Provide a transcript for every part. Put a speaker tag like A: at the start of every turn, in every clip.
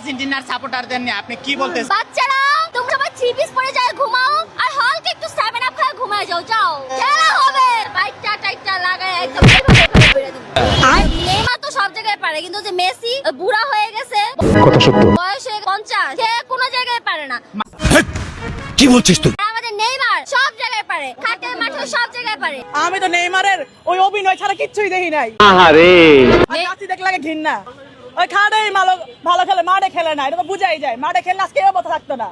A: আর্জেন্টিনার সাপোর্টারদের নিয়ে আপনি কি বলতেছেন?
B: বাচ্চারা তোমরা সবাই 3 পিস পরে যায় ঘুমাও আর হলকে একটু 7 আপ খায় ঘুমায় যাও যাও খেলা হবে বাইটটা টাইটটা লাগায় একদম বেরে দেব। আর নেইমার তো সব জায়গায় পারে কিন্তু যে মেসি বুড়া হয়ে গেছে
C: কথা সত্য।
B: বয়সে 50 সে কোনো জায়গায় পারে না।
C: কি বলছিস তুই?
B: আমাদের নেইমার সব জায়গায় পারে খাটে মাঠে সব জায়গায় পারে।
D: আমি তো নেইমারের ওই অভিনয় ছাড়া কিচ্ছুই দেখি নাই।
C: আহারে
D: আর নাচি দেখলে লাগে ঘৃণা। ওই খাটেই ভালো খেলে মাঠে খেলে না, এটা তো বুঝাই যায়। মাঠে খেললে আজকে এও কথা থাকতো না।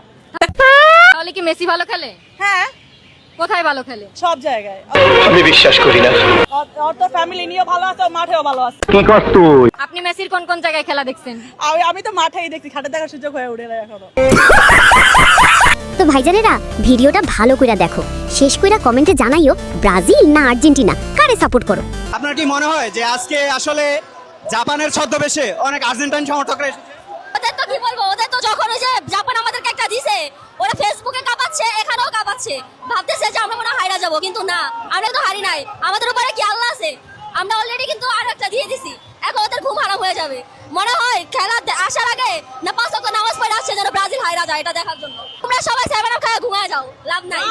E: তাহলে কি মেসি ভালো খেলে?
D: হ্যাঁ
E: কোথায় ভালো খেলে?
D: সব জায়গায়।
C: আমি বিশ্বাস করি না।
D: ওর তো ফ্যামিলি নিয়েও ভালো আছে, মাঠেও ভালো আছে।
C: কি কর তুই?
E: আপনি মেসির কোন কোন জায়গায় খেলা দেখছেন?
D: আমি তো মাঠেই দেখছি, খাটে দেখার সুযোগ হয়ে উঠে না এখনো।
F: তো ভাইজানেরা ভিডিওটা ভালো করে দেখো, শেষ কইরা কমেন্টে জানাইও ব্রাজিল না আর্জেন্টিনা কারে সাপোর্ট করো।
G: আপনার কি মনে হয় যে আজকে আসলে জাপানের ছদ্মবেশে অনেক আর্জেন্টাইন সমর্থকরা এসেছে?
B: ওদের তো কি বলবো, ওদের তো যখন ওই যে জাপান আমাদেরকে একটা দিছে ওরা ফেসবুকে কাঁপাচ্ছে এখানেও কাঁপাচ্ছে, ভাবতেছে যে আমরা মনে হয় হাইরা যাবো, কিন্তু না আমরা তো হারি নাই, আমাদের উপরে কি আল্লাহ আছে, আমরা অলরেডি কিন্তু আরো একটা দিয়ে দিছি। এখন ওদের ঘুম হারাম হয়ে যাবে মনে হয় খেলা আসার আগে না 5 ওয়াক্ত নামাজ পড়ে আসছে যেন ব্রাজিল হাইরা যায় এটা দেখার জন্য। তোমরা সবাই 7 আপ খায় ঘুমায় যাও, লাভ নাই।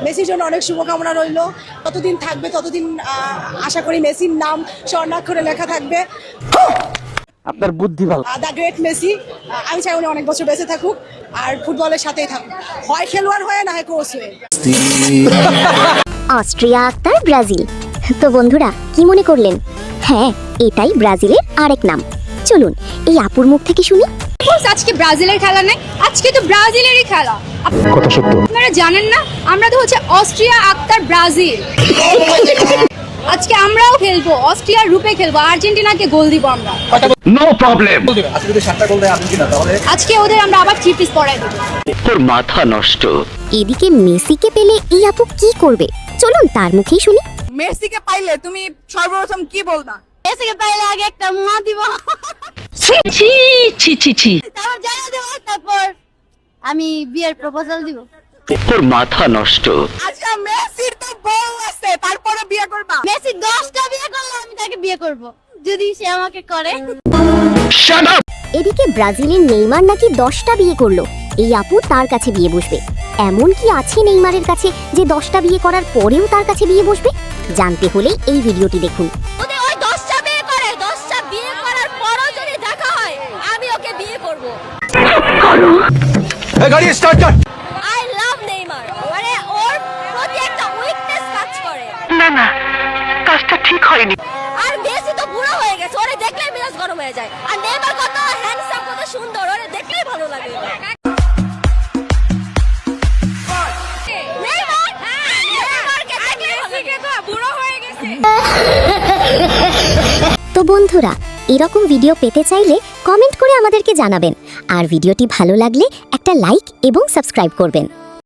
H: মেসির জন্য অনেক শুভকামনা রইল। ততদিন থাকবে ততদিন আশা করি মেসির নাম স্বর্ণাক্ষরে লেখা থাকবে।
C: আপনার বুদ্ধি ভালো।
H: দ্য গ্রেট মেসি, আমি চাই উনি অনেক বছর বেঁচে থাকুক আর ফুটবলের সাথেই থাকুক, হয় খেলোয়াড় হয়ে না হয় কোচ হয়ে।
F: Austria Akhtar Brazil. তো বন্ধুরা কি মনে করলেন? হ্যাঁ, এটাই ব্রাজিলের আরেক নাম। চলুন এই আপুর মুখ থেকে শুনি।
E: আজকে ব্রাজিলের খেলা নেই, আজকে তো ব্রাজিলেরই খেলা।
C: কথা সত্য।
E: আপনারা জানেন না আমরা তো হচ্ছে অস্ট্রিয়া আক্তার ব্রাজিল। আজকে আমরাও খেলবো, অস্ট্রিয়ার রূপে খেলবো, আর্জেন্টিনাকে গোল দিব আমরা।
C: No problem.
G: আজকে যদি 7টা গোল দেয় আর্জেন্টিনা তাহলে
E: আজকে ওদের আমরা আবার 3 পিস পরাই দেব।
C: তোর মাথা নষ্ট।
F: এদিকে মেসিকে পেলে এই আপু কি করবে চলুন তার মুখেই শুনি।
D: মেসিকে পাইলে তুমি সর্বপ্রথম কি বলবা?
B: মেসিকে পাইলে আগে একটা মুয়া দিব, তারপর জানা দেব, তারপর আমি বিয়ের প্রপোজাল দিব।
C: তোর মাথা নষ্ট।
D: আচ্ছা মেসির তো বউ আছে, তারপরে বিয়ে করবা?
B: মেসি 10টা বিয়ে করলে আমি তাকে বিয়ে করব যদি সে আমাকে করে।
C: Shut up.
F: এদিকে ব্রাজিলের নেইমার নাকি 10টা বিয়ে করলো, এই আপু তার কাছে বিয়ে বসবে। এমন কি আছে নেইমারের কাছে যে 10টা বিয়ে করার পরেও তার কাছে বিয়ে বসবে? জানতে হলে এই ভিডিওটি দেখুন।
B: ওদের ওই 10টা বিয়ে করে, 10টা বিয়ে করার পরও যদি দেখা হয় আমি ওকে বিয়ে করব।
G: এই গাড়ি স্টার্ট কর।
B: আই লাভ নেইমার, মানে ওর প্রতি একটা উইকনেস কাজ করে।
C: না কাজটা ঠিক হয়নি।
B: আর মেসি তো বুড়া হয়ে গেছে, ওরে দেখলেই মেজাজ গরম হয়ে যায়। আর নেইমার কত হ্যান্ডসাম, কত সুন্দর, ওরে দেখলেই ভালো লাগে। নেইমার নেইমারকে দেখলেই ভালো লাগে। বুড়ো হয়ে গেছে।
F: তো বন্ধুরা এরকম ভিডিও পেতে চাইলে কমেন্ট করে আমাদেরকে জানাবেন, আর ভিডিওটি ভালো লাগলে একটা লাইক এবং সাবস্ক্রাইব করবেন।